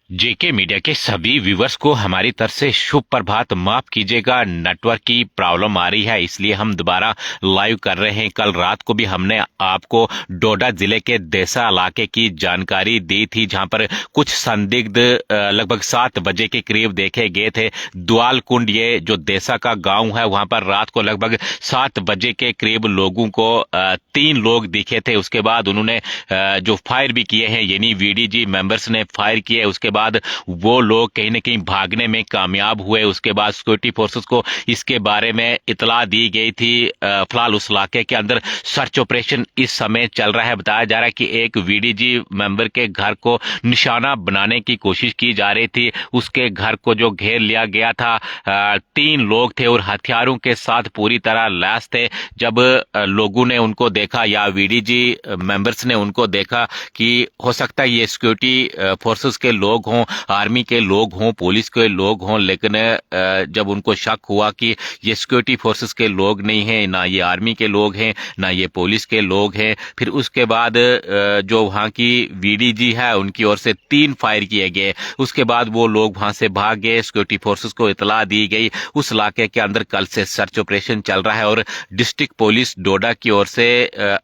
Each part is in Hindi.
जेके मीडिया के सभी व्यूवर्स को हमारी तरफ से शुभ प्रभात। माफ कीजिएगा, नेटवर्क की प्रॉब्लम आ रही है, इसलिए हम दोबारा लाइव कर रहे हैं। कल रात को भी हमने आपको डोडा जिले के देसा इलाके की जानकारी दी थी, जहां पर कुछ संदिग्ध लगभग 7 बजे के करीब देखे गए थे। द्वाल कुंड, ये जो देसा का गांव है, वहां पर रात को लगभग 7 बजे के करीब लोगों को 3 लोग दिखे थे। उसके बाद उन्होंने जो फायर भी किए हैं, यानी वीडीजी मेंबर्स ने फायर किए। उसके बाद वो लोग कहीं ना कहीं भागने में कामयाब हुए। उसके बाद सिक्योरिटी फोर्सेस को इसके बारे में इतला दी गई थी। फिलहाल उस इलाके के अंदर सर्च ऑपरेशन इस समय चल रहा है। बताया जा रहा है कि एक वीडीजी मेंबर के घर को निशाना बनाने की कोशिश की जा रही थी। उसके घर को जो घेर लिया गया था, 3 लोग थे और हथियारों के साथ पूरी तरह लैस थे। जब लोगों ने उनको देखा या वीडीजी मेंबर्स ने उनको देखा कि हो सकता है ये सिक्योरिटी फोर्सेस के लोग हों, आर्मी के लोग हों, पुलिस के लोग हों, लेकिन जब उनको शक हुआ कि ये सिक्योरिटी फोर्सेस के लोग नहीं हैं, ना ये आर्मी के लोग हैं, ना ये पुलिस के लोग हैं, फिर उसके बाद जो वहां की वीडीजी है उनकी ओर से 3 फायर किए गए। उसके बाद वो लोग वहां से भाग गए। सिक्योरिटी फोर्सेस को इतला दी गई। उस इलाके के अंदर कल से सर्च ऑपरेशन चल रहा है और डिस्ट्रिक्ट पुलिस डोडा की ओर से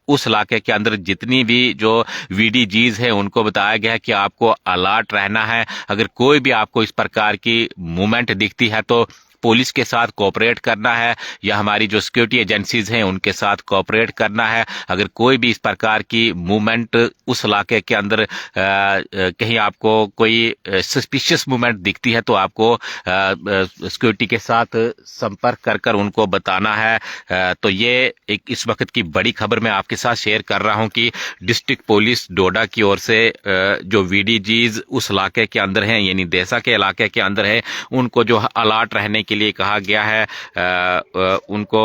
उस इलाके के अंदर जितनी भी जो वीडीजीज है उनको बताया गया है कि आपको अलर्ट रहना है। अगर कोई भी आपको इस प्रकार की मूवमेंट दिखती है तो पुलिस के साथ कोऑपरेट करना है, या हमारी जो सिक्योरिटी एजेंसीज हैं उनके साथ कोऑपरेट करना है। अगर कोई भी इस प्रकार की मूवमेंट उस इलाके के अंदर कहीं आपको कोई सस्पिशियस मूवमेंट दिखती है तो आपको सिक्योरिटी के साथ संपर्क कर कर उनको बताना है। तो ये एक इस वक्त की बड़ी खबर मैं आपके साथ शेयर कर रहा हूं कि डिस्ट्रिक्ट पुलिस डोडा की ओर से जो वीडीजीज उस इलाके के अंदर हैं, यानी देसा के इलाके के अंदर है, उनको जो अलर्ट रहने के लिए कहा गया है। उनको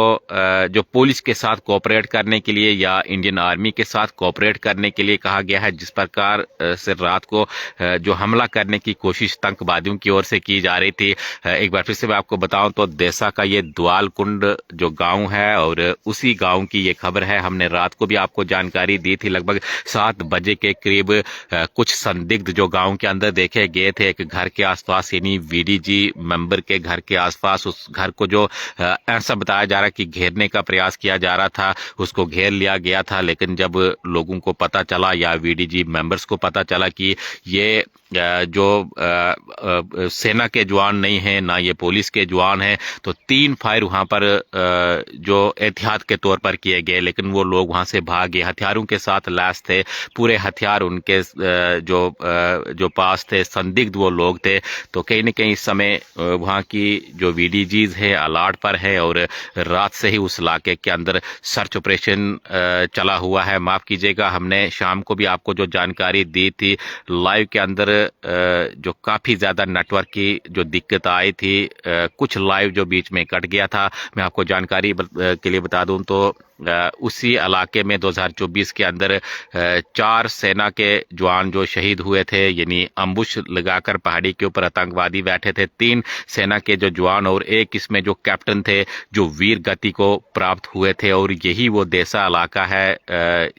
जो पुलिस के साथ कोऑपरेट करने के लिए या इंडियन आर्मी के साथ कोऑपरेट करने के लिए कहा गया है। जिस प्रकार से रात को जो हमला करने की कोशिश आतंकवादियों की ओर से की जा रही थी, एक बार फिर से मैं आपको बताऊं तो देसा का ये द्वाल कुंड जो गांव है और उसी गांव की ये खबर है। हमने रात को भी आपको जानकारी दी थी। लगभग 7 बजे के करीब कुछ संदिग्ध जो गांव के अंदर देखे गए थे, एक घर के आसपास, यानी वीडीजी मेंबर के घर के आसपास। उस घर को जो ऐसा बताया जा रहा है कि घेरने का प्रयास किया जा रहा था, उसको घेर लिया गया था। लेकिन जब लोगों को पता चला या वीडीजी मेंबर्स को पता चला कि ये जो सेना के जवान नहीं है, ना ये पुलिस के जवान हैं, तो 3 फायर वहां पर जो एहतियात के तौर पर किए गए। लेकिन वो लोग वहां से भाग गए, हथियारों के साथ लैस थे। पूरे हथियार उनके जो पास थे, संदिग्ध वो लोग थे। तो कहीं न कहीं इस समय वहां की जो वीडीजीज है अलर्ट पर है और रात से ही उस इलाके के अंदर सर्च ऑपरेशन चला हुआ है। माफ कीजिएगा, हमने शाम को भी आपको जो जानकारी दी थी लाइव के अंदर, जो काफी ज्यादा नेटवर्क की जो दिक्कत आई थी, कुछ लाइव जो बीच में कट गया था। मैं आपको जानकारी के लिए बता दूं तो उसी इलाके में 2024 के अंदर 4 सेना के जवान जो शहीद हुए थे, यानी अम्बुश लगाकर पहाड़ी के ऊपर आतंकवादी बैठे थे। 3 सेना के जो जवान और एक इसमें जो कैप्टन थे जो वीर गति को प्राप्त हुए थे। और यही वो देसा इलाका है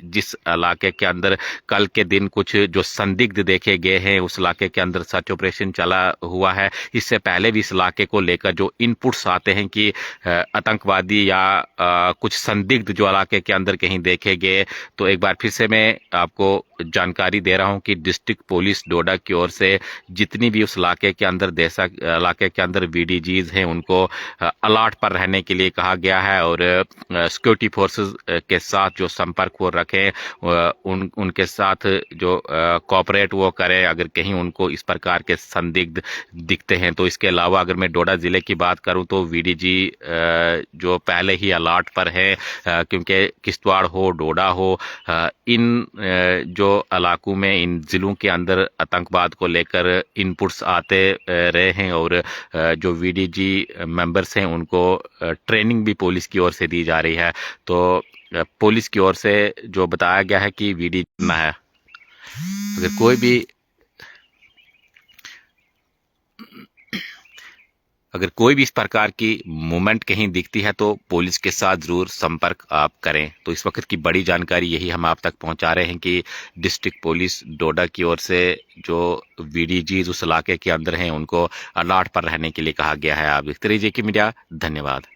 जिस इलाके के अंदर कल के दिन कुछ जो संदिग्ध देखे गए हैं, उस इलाके के अंदर सर्च ऑपरेशन चला हुआ है। इससे पहले भी इस इलाके को लेकर जो इनपुट्स आते हैं कि आतंकवादी या कुछ संदिग्ध जो इलाके के अंदर कहीं देखे गए, तो एक बार फिर से मैं आपको जानकारी दे रहा हूं कि डिस्ट्रिक्ट पुलिस डोडा की ओर से जितनी भी उस इलाके के अंदर देसा इलाके के अंदर वीडीजीज हैं उनको अलर्ट पर रहने के लिए कहा गया है और सिक्योरिटी फोर्सेस के साथ जो संपर्क वो रखें, उनके साथ जो कोऑपरेट वो करें अगर कहीं उनको इस प्रकार के संदिग्ध दिखते हैं। तो इसके अलावा अगर मैं डोडा जिले की बात करूं तो वीडीजी जो पहले ही अलर्ट पर है, क्योंकि किश्तवाड़ हो, डोडा हो, इन जो इलाकों में, इन जिलों के अंदर आतंकवाद को लेकर इनपुट्स आते रहे हैं और जो वीडीजी मेंबर्स हैं उनको ट्रेनिंग भी पुलिस की ओर से दी जा रही है। तो पुलिस की ओर से जो बताया गया है कि वीडीजी में है, अगर कोई भी अगर कोई भी इस प्रकार की मूवमेंट कहीं दिखती है तो पुलिस के साथ जरूर संपर्क आप करें। तो इस वक्त की बड़ी जानकारी यही हम आप तक पहुंचा रहे हैं कि डिस्ट्रिक्ट पुलिस डोडा की ओर से जो वीडीजी उस इलाके के अंदर हैं उनको अलर्ट पर रहने के लिए कहा गया है। आप देखते रहिए की मीडिया। धन्यवाद।